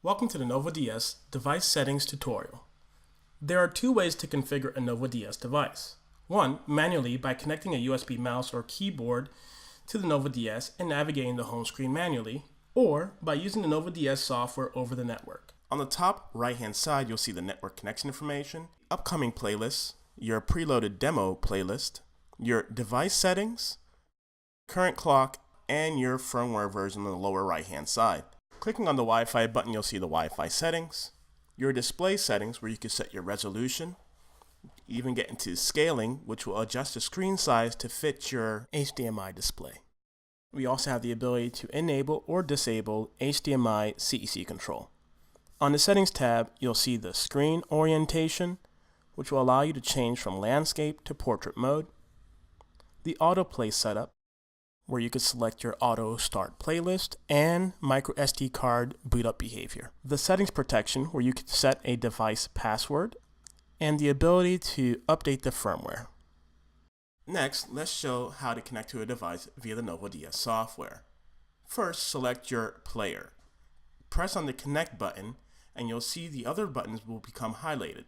Welcome to the NovoDS Device Settings tutorial. There are two ways to configure a NovoDS device. One, manually by connecting a USB mouse or keyboard to the NovoDS and navigating the home screen manually, or by using the NovoDS software over the network. On the top right-hand side, you'll see the network connection information, upcoming playlists, your preloaded demo playlist, your device settings, current clock, and your firmware version on the lower right-hand side. Clicking on the Wi-Fi button, you'll see the Wi-Fi settings, your display settings where you can set your resolution, even get into scaling, which will adjust the screen size to fit your HDMI display. We also have the ability to enable or disable HDMI CEC control. On the settings tab, you'll see the screen orientation, which will allow you to change from landscape to portrait mode, the autoplay setup, where you could select your auto start playlist, and microSD card boot up behavior. The settings protection, where you could set a device password, and the ability to update the firmware. Next, let's show how to connect to a device via the NovoDS software. First, select your player. Press on the connect button and you'll see the other buttons will become highlighted.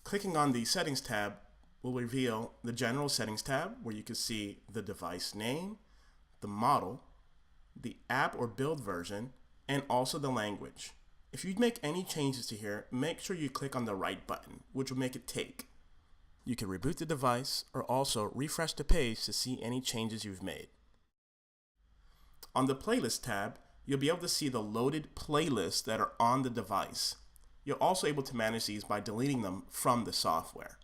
Clicking on the settings tab will reveal the general settings tab where you can see the device name, the model, the app or build version, and also the language. If you make any changes to here, make sure you click on the right button, which will make it take. You can reboot the device or also refresh the page to see any changes you've made. On the playlist tab, you'll be able to see the loaded playlists that are on the device. You're also able to manage these by deleting them from the software.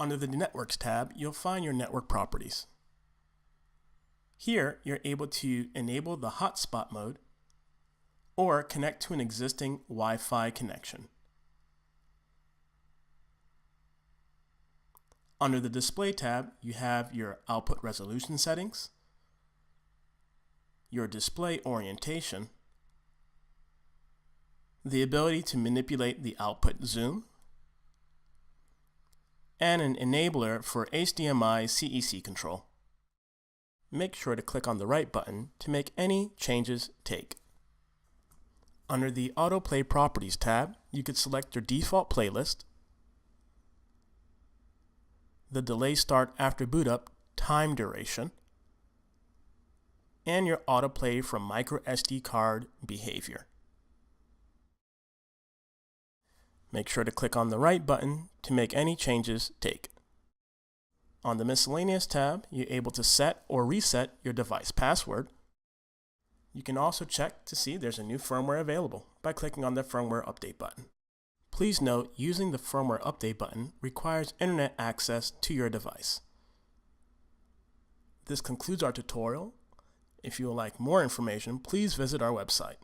Under the Networks tab, you'll find your network properties. Here, you're able to enable the hotspot mode or connect to an existing Wi-Fi connection. Under the Display tab, you have your output resolution settings, your display orientation, the ability to manipulate the output zoom, and an enabler for HDMI CEC control. Make sure to click on the right button to make any changes take. Under the Autoplay Properties tab, you could select your default playlist, the delay start after boot up time duration, and your autoplay from microSD card behavior. Make sure to click on the right button to make any changes take. On the Miscellaneous tab, you're able to set or reset your device password. You can also check to see there's a new firmware available by clicking on the Firmware Update button. Please note, using the Firmware Update button requires internet access to your device. This concludes our tutorial. If you would like more information, please visit our website.